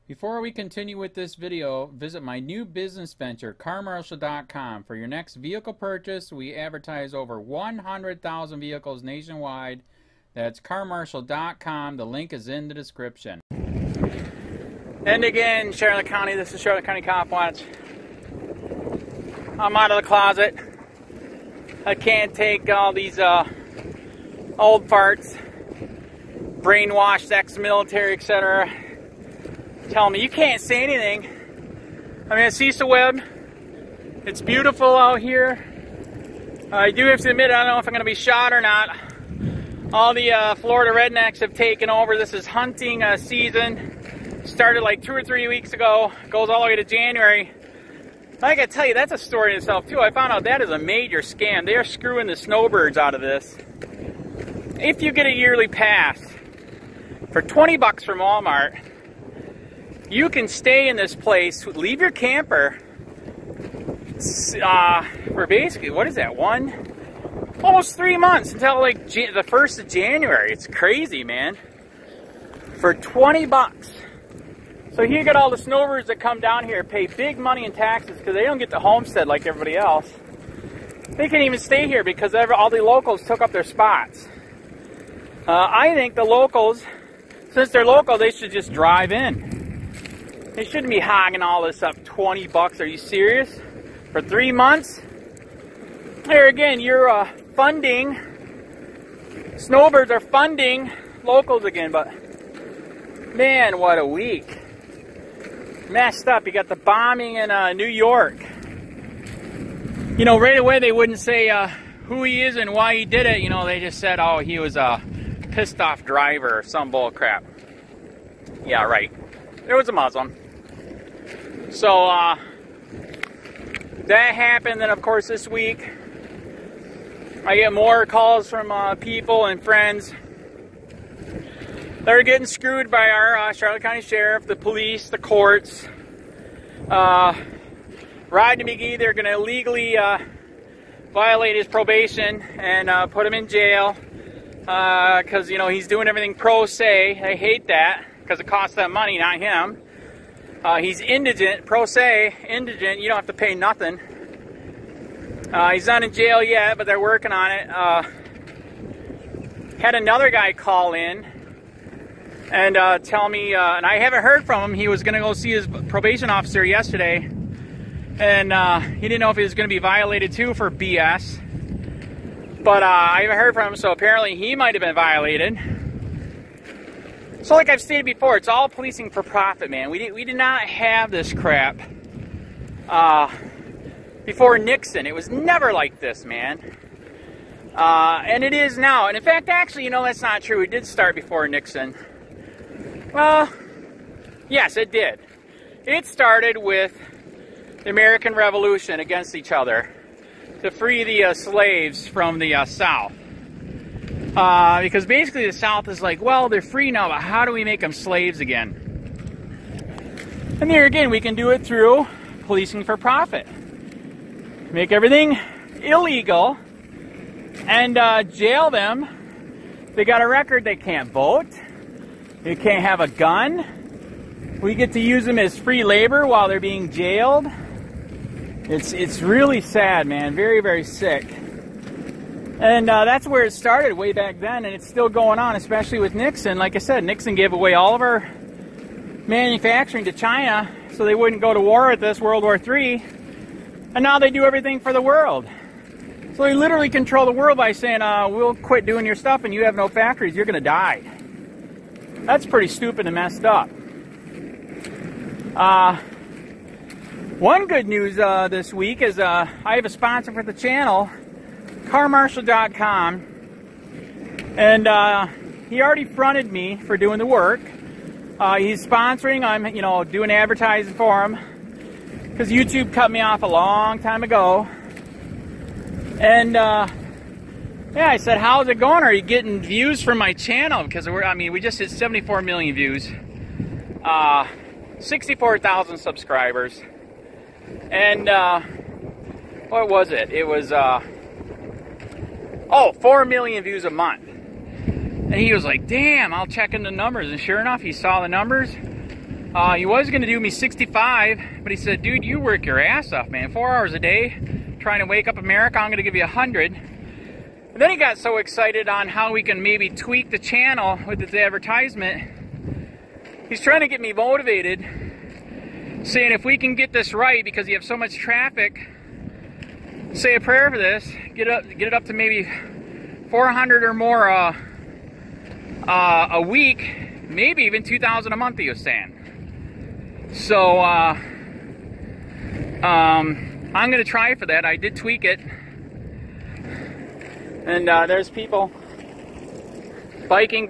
Before we continue with this video, visit my new business venture, carmarshal.com. For your next vehicle purchase, we advertise over 100,000 vehicles nationwide. That's carmarshal.com. The link is in the description. And again, Charlotte County, this is Charlotte County COPWATCH. I'm out of the closet. I can't take all these old farts, brainwashed ex-military, etc. Tell me you can't say anything. I mean, it's East Web. It's beautiful out here. I do have to admit, I don't know if I'm going to be shot or not. All the Florida rednecks have taken over. This is hunting season. Started like 2 or 3 weeks ago. Goes all the way to January. I gotta tell you, that's a story in itself too. I found out that is a major scam. They are screwing the snowbirds out of this. If you get a yearly pass for 20 bucks from Walmart, you can stay in this place, leave your camper for basically, what is that, almost 3 months until like the 1st of January. It's crazy, man. For 20 bucks. So here you got all the snowbirds that come down here, pay big money in taxes because they don't get the homestead like everybody else. They can't even stay here because all the locals took up their spots. I think the locals, since they're local, they should just drive in. They shouldn't be hogging all this up. 20 bucks, are you serious? For 3 months? Here again, you're funding, snowbirds are funding locals again, but man, what a week. Messed up. You got the bombing in New York. You know, right away they wouldn't say who he is and why he did it. You know, they just said, oh, he was a pissed off driver or some bull crap. Yeah, right. There was a Muslim. So that happened. Then of course this week I get more calls from people and friends. They're getting screwed by our Charlotte County Sheriff, the police, the courts. Rodney McGee, they're going to illegally violate his probation and put him in jail because, you know, he's doing everything pro se. I hate that because it costs them money, not him. He's indigent, pro se, indigent. You don't have to pay nothing. He's not in jail yet, but they're working on it. Had another guy call in and tell me, and I haven't heard from him. He was going to go see his probation officer yesterday, and he didn't know if he was going to be violated too for BS. But I haven't heard from him, so apparently he might have been violated. So like I've stated before, it's all policing for profit, man. We did not have this crap before Nixon. It was never like this, man. And it is now. And in fact, actually, you know, that's not true. It did start before Nixon. Well, yes, it did. It started with the American Revolution against each other to free the slaves from the South. Because basically the South is like, well, they're free now, but how do we make them slaves again? And there again, we can do it through policing for profit. Make everything illegal and jail them. They got a record, they can't vote. They can't have a gun. We get to use them as free labor while they're being jailed. It's really sad, man. Very, very sick. And that's where it started way back then, and it's still going on, especially with Nixon. Like I said, Nixon gave away all of our manufacturing to China so they wouldn't go to war with us, World War III. And now they do everything for the world. So they literally control the world by saying, we'll quit doing your stuff and you have no factories, you're going to die. That's pretty stupid and messed up. One good news this week is I have a sponsor for the channel, carmarshal.com, and he already fronted me for doing the work. He's sponsoring. I'm, you know, doing advertising for him because YouTube cut me off a long time ago. And yeah, I said, how's it going? Are you getting views from my channel? Because we just hit 74 million views, 64,000 subscribers, and what was it? It was 4 million views a month. And he was like, damn, I'll check in the numbers. And sure enough, he saw the numbers. He was going to do me 65, but he said, dude, you work your ass off, man. 4 hours a day, trying to wake up America. I'm going to give you 100. And then he got so excited on how we can maybe tweak the channel with his advertisement. He's trying to get me motivated, saying if we can get this right, because you have so much traffic, say a prayer for this, get it up to maybe 400 or more a week, maybe even 2,000 a month, he was saying. So I'm gonna try for that. I did tweak it, and there's people biking.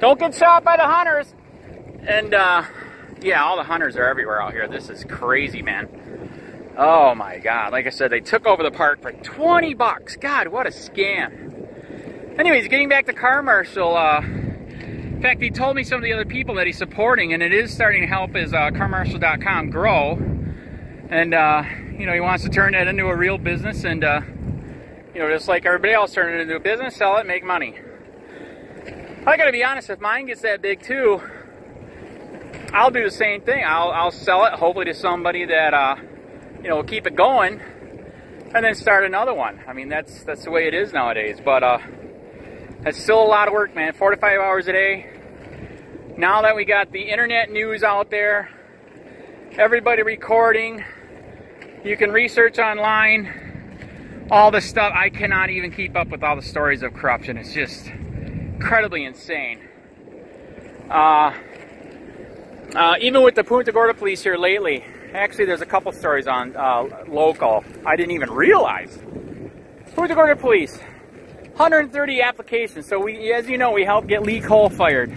Don't get shot by the hunters. And yeah, all the hunters are everywhere out here. This is crazy, man. Oh my God! Like I said, they took over the park for 20 bucks. God, what a scam. Anyways, getting back to Car Marshal. In fact, he told me some of the other people that he's supporting, and it is starting to help his carmarshal.com grow. And, you know, he wants to turn that into a real business and, you know, just like everybody else, turn it into a business, sell it, make money. I gotta be honest, if mine gets that big too, I'll do the same thing. I'll sell it, hopefully to somebody that, you know, will keep it going, and then start another one. I mean, that's the way it is nowadays, but, that's still a lot of work, man. 4 to 5 hours a day. Now that we got the internet news out there, everybody recording, you can research online, all this stuff. I cannot even keep up with all the stories of corruption. It's just incredibly insane. Even with the Punta Gorda police here lately, actually there's a couple stories on local. I didn't even realize. Punta Gorda police. 130 applications. So we, as you know, we helped get Lee Cole fired.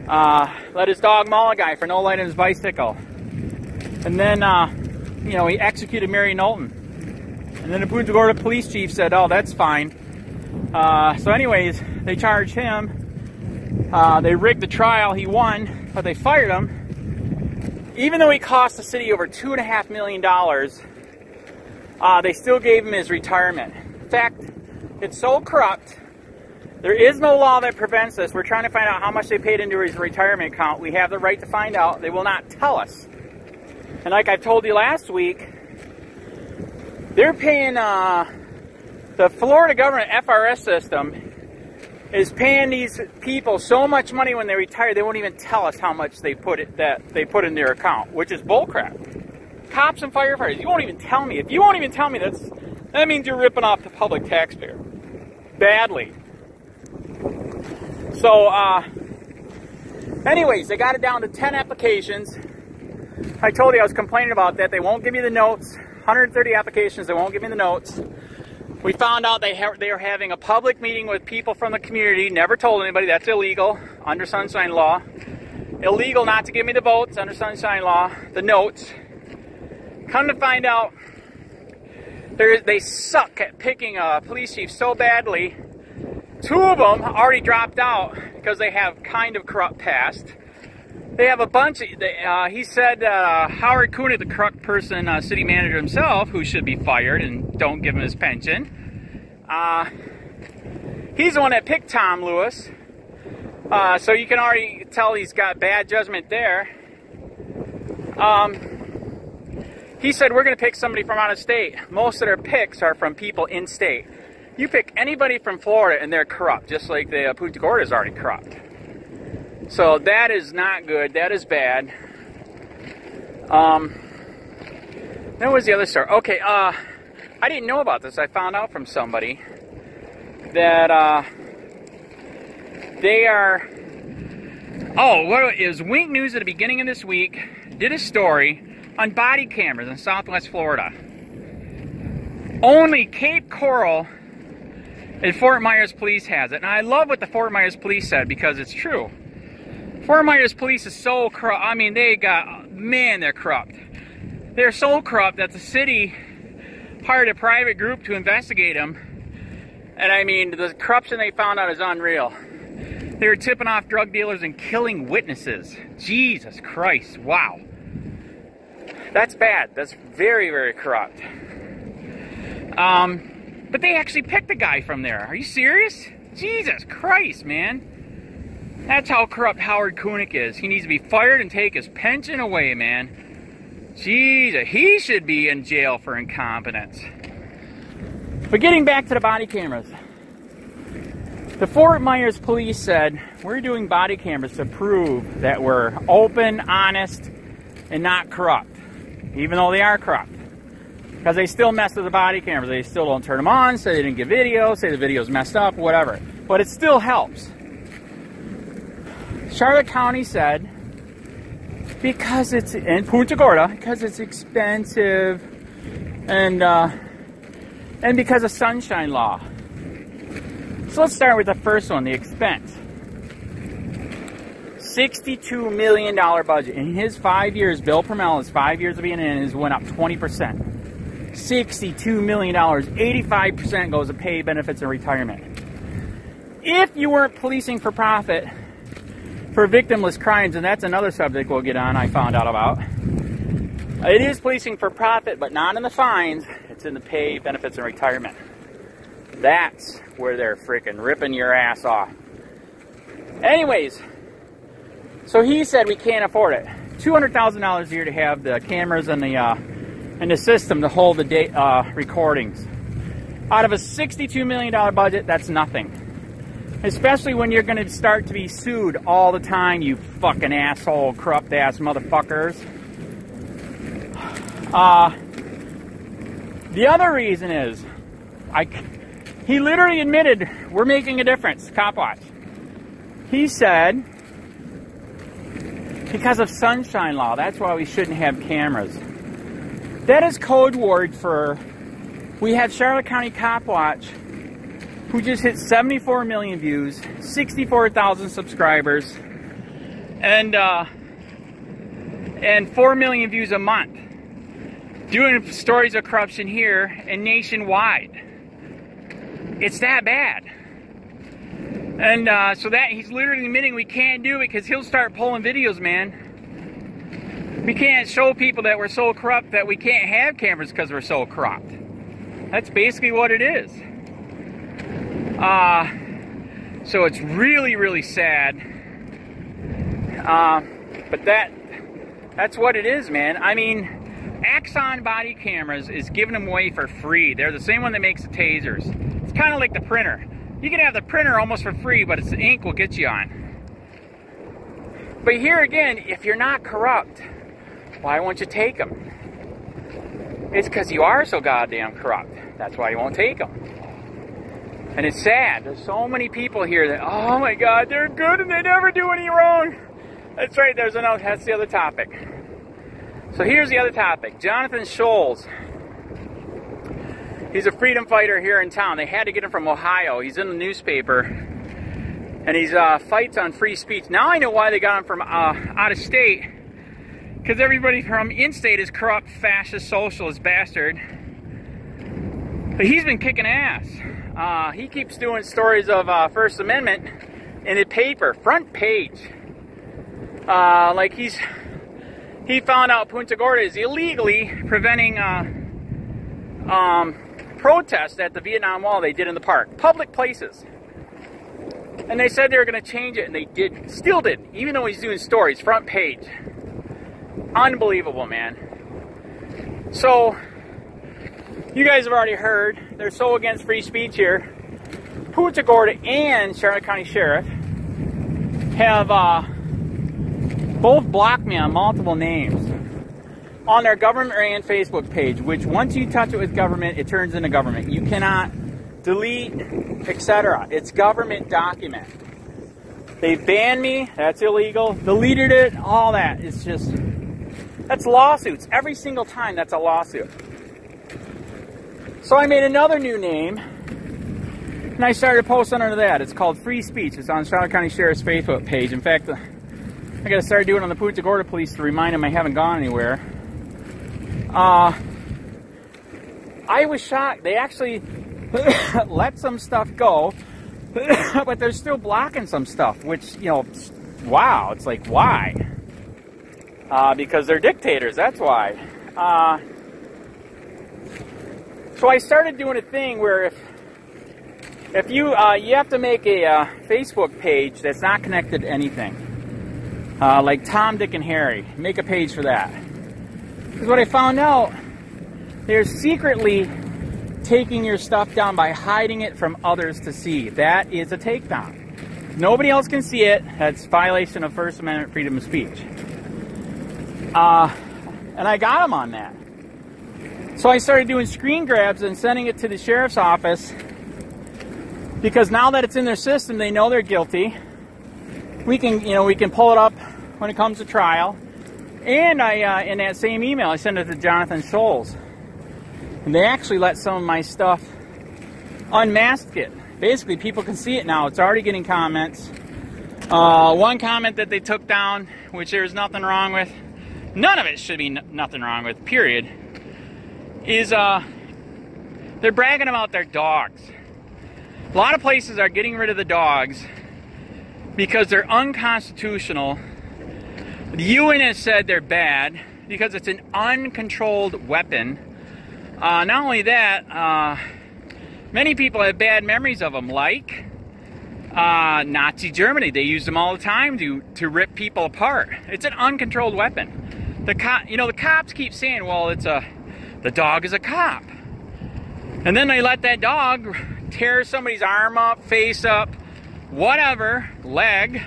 Let his dog maul a guy for no light on his bicycle. And then, you know, he executed Mary Knowlton. And then the Punta Gorda police chief said, oh, that's fine. So anyways, they charged him. They rigged the trial. He won, but they fired him. Even though he cost the city over $2.5 million, they still gave him his retirement. In fact, it's so corrupt. There is no law that prevents this. We're trying to find out how much they paid into his retirement account. We have the right to find out. They will not tell us. And like I told you last week, they're paying, the Florida government FRS system is paying these people so much money when they retire, they won't even tell us how much they put in their account, which is bullcrap. Cops and firefighters, you won't even tell me. If you won't even tell me, that means you're ripping off the public taxpayer. Badly. So, anyways, they got it down to 10 applications. I told you I was complaining about that. They won't give me the notes. 130 applications, they won't give me the notes. We found out they are having a public meeting with people from the community. Never told anybody. That's illegal under Sunshine Law. Illegal not to give me the votes under Sunshine Law, the notes. Come to find out, they suck at picking a police chief so badly. 2 of them already dropped out because they have kind of corrupt past. They have a bunch of, he said Howard Kunit, the corrupt person, city manager himself, who should be fired and don't give him his pension. He's the one that picked Tom Lewis. So you can already tell he's got bad judgment there. He said we're going to pick somebody from out of state. Most of their picks are from people in state. You pick anybody from Florida and they're corrupt, just like the Punta Gorda is already corrupt. So that is not good. That is bad. Then was the other story? Okay, I didn't know about this. I found out from somebody that they are... Oh, what is Wink News at the beginning of this week did a story on body cameras in Southwest Florida. Only Cape Coral and Fort Myers Police has it. And I love what the Fort Myers Police said because it's true. Fort Myers Police is so corrupt. I mean, they're corrupt. They're so corrupt that the city hired a private group to investigate them. And I mean, the corruption they found out is unreal. They were tipping off drug dealers and killing witnesses. Jesus Christ, wow. That's bad. That's very, very corrupt. But they actually picked a guy from there. Are you serious? Jesus Christ, man. That's how corrupt Howard Koenig is. He needs to be fired and take his pension away, man. Jesus, he should be in jail for incompetence. But getting back to the body cameras. The Fort Myers police said, we're doing body cameras to prove that we're open, honest, and not corrupt. Even though they are corrupt. Because they still mess with the body cameras. They still don't turn them on, say they didn't get video, say the video's messed up, whatever. But it still helps. Charlotte County said, because it's in Punta Gorda, because it's expensive, and because of sunshine law. So let's start with the first one, the expense. $62 million budget. In his 5 years, Bill PRUMMELL, his 5 years of being in, has went up 20%. $62 million, 85% goes to pay, benefits, and retirement. If you weren't policing for profit, for victimless crimes, and that's another subject we'll get on, I found out about. It is policing for profit, but not in the fines. It's in the pay, benefits, and retirement. That's where they're freaking ripping your ass off. Anyways, so he said we can't afford it. $200,000 a year to have the cameras and the system to hold the recordings. Out of a $62 million budget, that's nothing. Especially when you're going to start to be sued all the time, you fucking asshole, corrupt ass motherfuckers. The other reason is, he literally admitted, we're making a difference, COPWATCH. He said, because of sunshine law, that's why we shouldn't have cameras. That is code word for, we have Charlotte County COPWATCH, who just hit 74 million views, 64,000 subscribers, and 4 million views a month. Doing stories of corruption here and nationwide. It's that bad. And so that he's literally admitting we can't do it because he'll start pulling videos, man. We can't show people that we're so corrupt that we can't have cameras because we're so corrupt. That's basically what it is. So it's really, really sad. But that's what it is, man. I mean, Axon body cameras is giving them away for free. They're the same one that makes the tasers. It's kind of like the printer. You can have the printer almost for free, but it's the ink will get you on. But here again, if you're not corrupt, why won't you take them? It's because you are so goddamn corrupt. That's why you won't take them. And it's sad. There's so many people here that, oh my God, they're good and they never do any wrong. That's right, that's the other topic. So here's the other topic. Jonathan Scholes. He's a freedom fighter here in town. They had to get him from Ohio. He's in the newspaper. And he's fights on free speech. Now I know why they got him from out of state. Because everybody from in-state is corrupt, fascist, socialist bastard. But he's been kicking ass. He keeps doing stories of First Amendment in the paper, front page. Like he found out Punta Gorda is illegally preventing protests at the Vietnam Wall they did in the park, public places. And they said they were going to change it, and they did, still did, even though he's doing stories, front page. Unbelievable, man. So, you guys have already heard, they're so against free speech here. Punta Gorda and Charlotte County Sheriff have both blocked me on multiple names on their government ran Facebook page, which once you touch it with government, it turns into government. You cannot delete, etc. It's government document. They banned me, that's illegal, deleted it, all that. It's just, that's lawsuits. Every single time that's a lawsuit. So I made another new name, and I started posting under that. It's called Free Speech. It's on Charlotte County Sheriff's Facebook page. In fact, I gotta start doing it on the Punta Gorda police to remind them I haven't gone anywhere. I was shocked. They actually let some stuff go, but they're still blocking some stuff, which, you know, wow. It's like, why? Because they're dictators, that's why. So I started doing a thing where If you you have to make a Facebook page that's not connected to anything, like Tom, Dick, and Harry. Make a page for that. Because what I found out, they're secretly taking your stuff down by hiding it from others to see. That is a takedown. Nobody else can see it. That's violation of First Amendment freedom of speech. And I got them on that. So I started doing screen grabs and sending it to the sheriff's office, because now that it's in their system, they know they're guilty. We can pull it up when it comes to trial. And I, in that same email, I sent it to Jonathan Scholes. And they actually let some of my stuff unmask it. Basically, people can see it now. It's already getting comments. One comment that they took down, which there's nothing wrong with, none of it should be nothing wrong with, period, is they're bragging about their dogs. A lot of places are getting rid of the dogs because they're unconstitutional. The UN has said they're bad because it's an uncontrolled weapon. Not only that, many people have bad memories of them, like Nazi Germany. They used them all the time to rip people apart. It's an uncontrolled weapon. The cops keep saying, well, the dog is a cop. And then they let that dog tear somebody's arm up, face up, whatever, leg.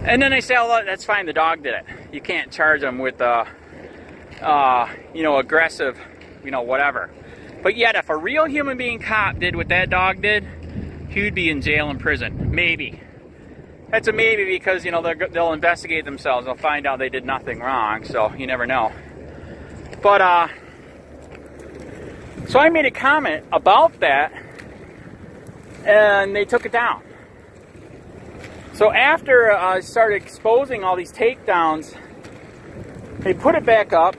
And then they say, oh, that's fine, the dog did it. You can't charge them with, aggressive, whatever. But yet, if a real human being cop did what that dog did, he would be in jail and prison. Maybe. That's a maybe, because, they'll investigate themselves. They'll find out they did nothing wrong, so you never know. But, so I made a comment about that, and they took it down. So after I started exposing all these takedowns, they put it back up,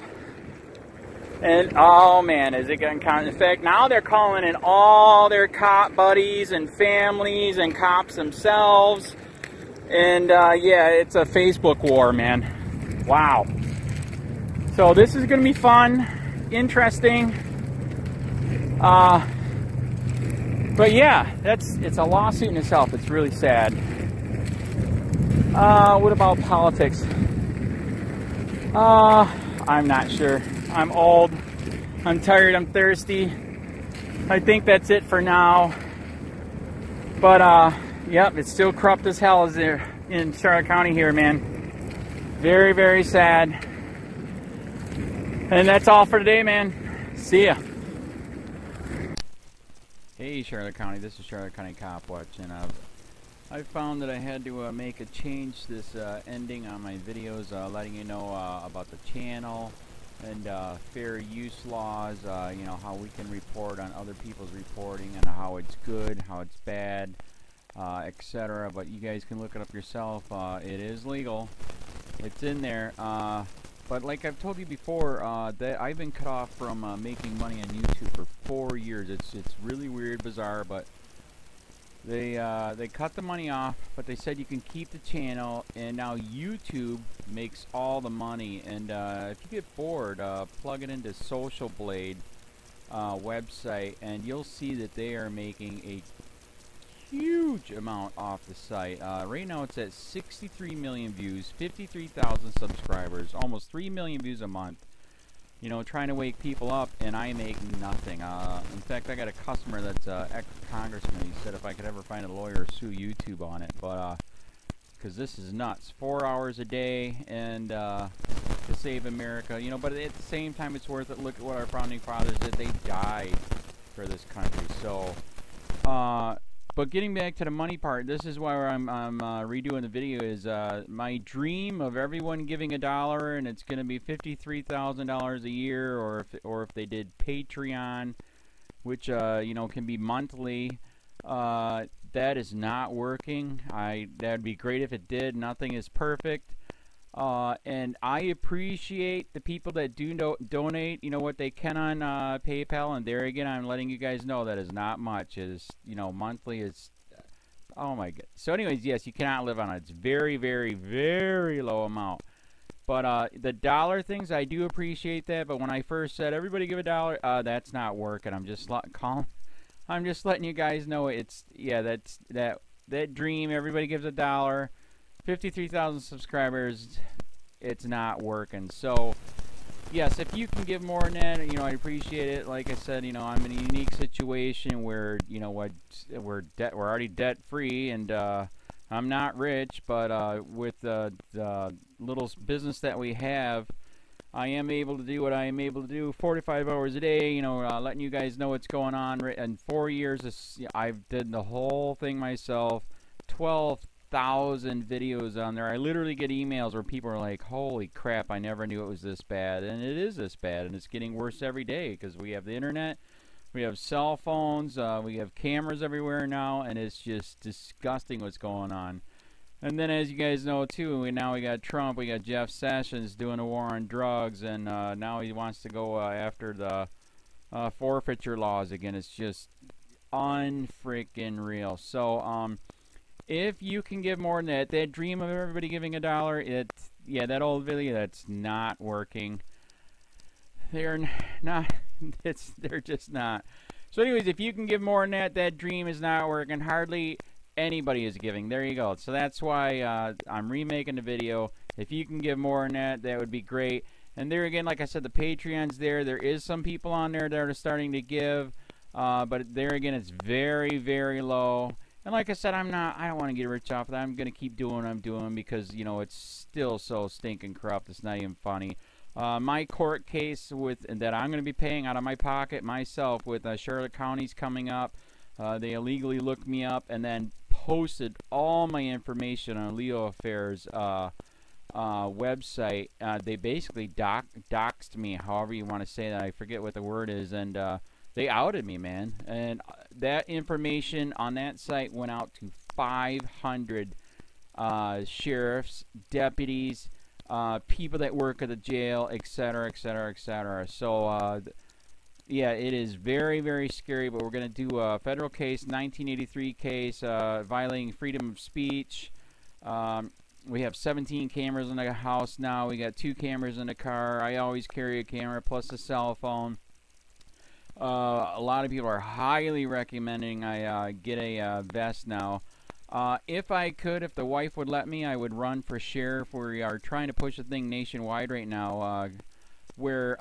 and oh man, is it getting counted? In fact, now they're calling in all their cop buddies and families and cops themselves, and yeah, it's a Facebook war, man. Wow. So this is going to be fun, interesting. But yeah, it's a lawsuit in itself. It's really sad. What about politics? I'm not sure. I'm old. I'm tired. I'm thirsty. I think that's it for now. But yep, it's still corrupt as hell as there in Charlotte County here, man. Very, very sad. And that's all for today, man. See ya. Hey Charlotte County, this is Charlotte County COPWATCH, and I found that I had to make a change this ending on my videos, letting you know about the channel and fair use laws, how we can report on other people's reporting and how it's good, how it's bad, etc. But you guys can look it up yourself. It is legal. It's in there. But like I've told you before, that I've been cut off from making money on YouTube for 4 years. It's really weird, bizarre, but they cut the money off, but they said you can keep the channel, and now YouTube makes all the money. And if you get bored, plug it into Social Blade website, and you'll see that they are making a huge amount off the site. Right now it's at 63 million views, 53,000 subscribers, almost 3 million views a month. Trying to wake people up, and I make nothing. In fact, I got a customer that's ex-congressman. He said if I could ever find a lawyer, sue YouTube on it. But because this is nuts. 4 hours a day, and to save America. But at the same time, it's worth it. Look at what our founding fathers did. They died for this country. So but getting back to the money part, this is why I'm redoing the video. Is my dream of everyone giving $1, and it's going to be $53,000 a year, or if they did Patreon, which can be monthly. That is not working. That'd be great if it did. Nothing is perfect. And I appreciate the people that do donate, what they can on PayPal. And there again, I'm letting you guys know that is not much. It is, monthly is, oh my god. So anyways, yes, you cannot live on it. It's very, very, very low amount. But the dollar things, I do appreciate that. But when I first said everybody give $1, that's not working. I'm just calling. I'm just letting you guys know it's, yeah, that dream. Everybody gives $1. 53,000 subscribers. It's not working. So, yes, if you can give more than that, you know, I appreciate it. Like I said, you know, I'm in a unique situation where, you know, what we're already debt free, and I'm not rich, but with the little business that we have, I am able to do what I am able to do 45 hours a day, you know, letting you guys know what's going on. In 4 years, I've did the whole thing myself, 12,000 videos on there. I literally get emails where people are like, holy crap, I never knew it was this bad. And it is this bad, and it's getting worse every day because we have the internet, we have cell phones, we have cameras everywhere now, and it's just disgusting what's going on. And then, as you guys know too, we got Trump, we got Jeff Sessions doing a war on drugs, and now he wants to go after the forfeiture laws again. It's just unfreaking real. So, if you can give more than that dream of everybody giving $1, yeah, that old video, that's not working. They're not. They're just not. So, anyways, if you can give more than that dream is not working. Hardly anybody is giving. There you go. So that's why I'm remaking the video. If you can give more than that, that would be great. And there again, like I said, the Patreon's there. There is some people on there that are starting to give, but there again, it's very, very low. And like I said, I don't want to get rich off of that. I'm going to keep doing what I'm doing because, you know, it's still so stinking corrupt. It's not even funny. My court case that I'm going to be paying out of my pocket myself with Charlotte County's coming up. They illegally looked me up and then posted all my information on LEOAFFAIRS website. They basically doxed me, however you want to say that. I forget what the word is, and they outed me, man. And that information on that site went out to 500 sheriffs, deputies, people that work at the jail, etc., etc., etc. So, yeah, it is very, very scary, but we're going to do a federal case, 1983 case, violating freedom of speech. We have 17 cameras in the house now. We got 2 cameras in the car. I always carry a camera plus a cell phone. A lot of people are highly recommending I get a vest now. If I could, if the wife would let me, I would run for sheriff. We are trying to push the thing nationwide right now. Where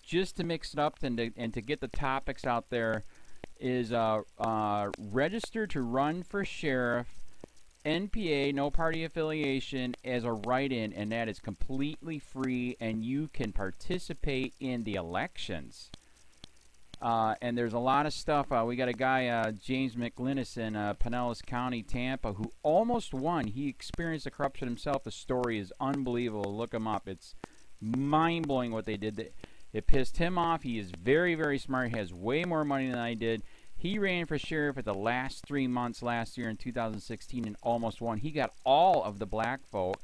just to mix it up and to get the topics out there is register to run for sheriff, NPA, no party affiliation, as a write-in, and that is completely free, and you can participate in the elections. And there's a lot of stuff. We got a guy, James McLinnis in Pinellas County, Tampa, who almost won. He experienced the corruption himself. The story is unbelievable. Look him up. It's mind-blowing what they did. It pissed him off. He is very, very smart. He has way more money than I did. He ran for sheriff at the last 3 months last year in 2016 and almost won. He got all of the black vote.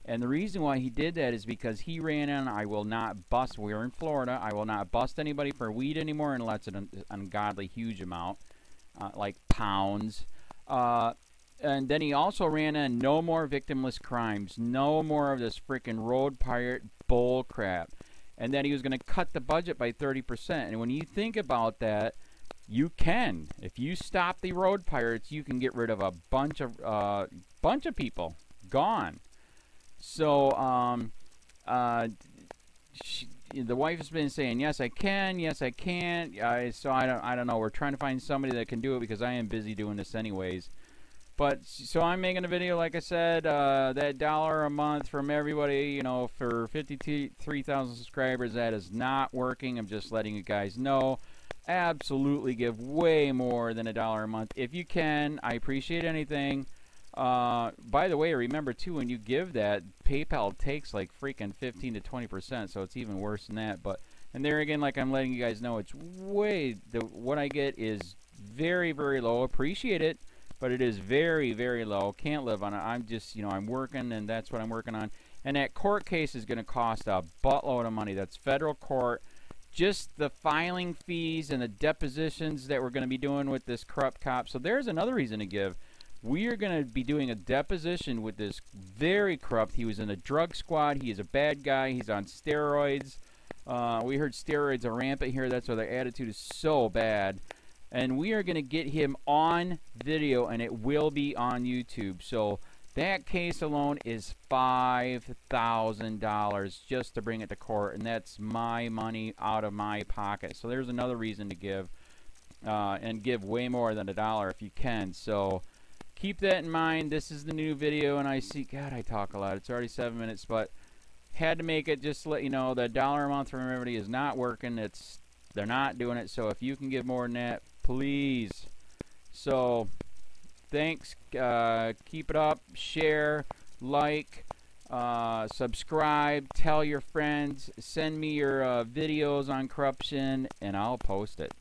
And the reason why he did that is because he ran in, I will not bust, we're in Florida, I will not bust anybody for weed anymore unless it's an ungodly huge amount, like pounds. And then he also ran in, no more victimless crimes, no more of this freaking road pirate bull crap. And then he was going to cut the budget by 30%. And when you think about that, you can. If you stop the road pirates, you can get rid of a bunch of people. Gone. So, the wife has been saying, yes, I can, yes, I can't. So I don't know. We're trying to find somebody that can do it because I am busy doing this anyways. But, so I'm making a video, like I said, that $1 a month from everybody, you know, for 53,000 subscribers, that is not working. I'm just letting you guys know. Absolutely give way more than $1 a month. If you can, I appreciate anything. By the way, remember too, when you give that, PayPal takes like freaking 15 to 20%, so it's even worse than that. But, and there again, like I'm letting you guys know, it's way, what I get is very, very low. Appreciate it, but it is very, very low. Can't live on it. I'm just, you know, I'm working, and that's what I'm working on. And that court case is going to cost a buttload of money. That's federal court. Just the filing fees and the depositions that we're going to be doing with this corrupt cop. So there's another reason to give. We are going to be doing a deposition with this very corrupt. He was in a drug squad. He is a bad guy. He's on steroids. We heard steroids are rampant here. That's why their attitude is so bad. and we are going to get him on video, and it will be on YouTube. So that case alone is $5,000 just to bring it to court, and that's my money out of my pocket. So there's another reason to give, and give way more than $1 if you can. So keep that in mind. This is the new video, and I see, God, I talk a lot. It's already 7 minutes, but had to make it just to let you know the $1 a month from everybody is not working. They're not doing it. So if you can give more than that, please. So thanks. Keep it up. Share, like, subscribe, tell your friends, send me your videos on corruption, and I'll post it.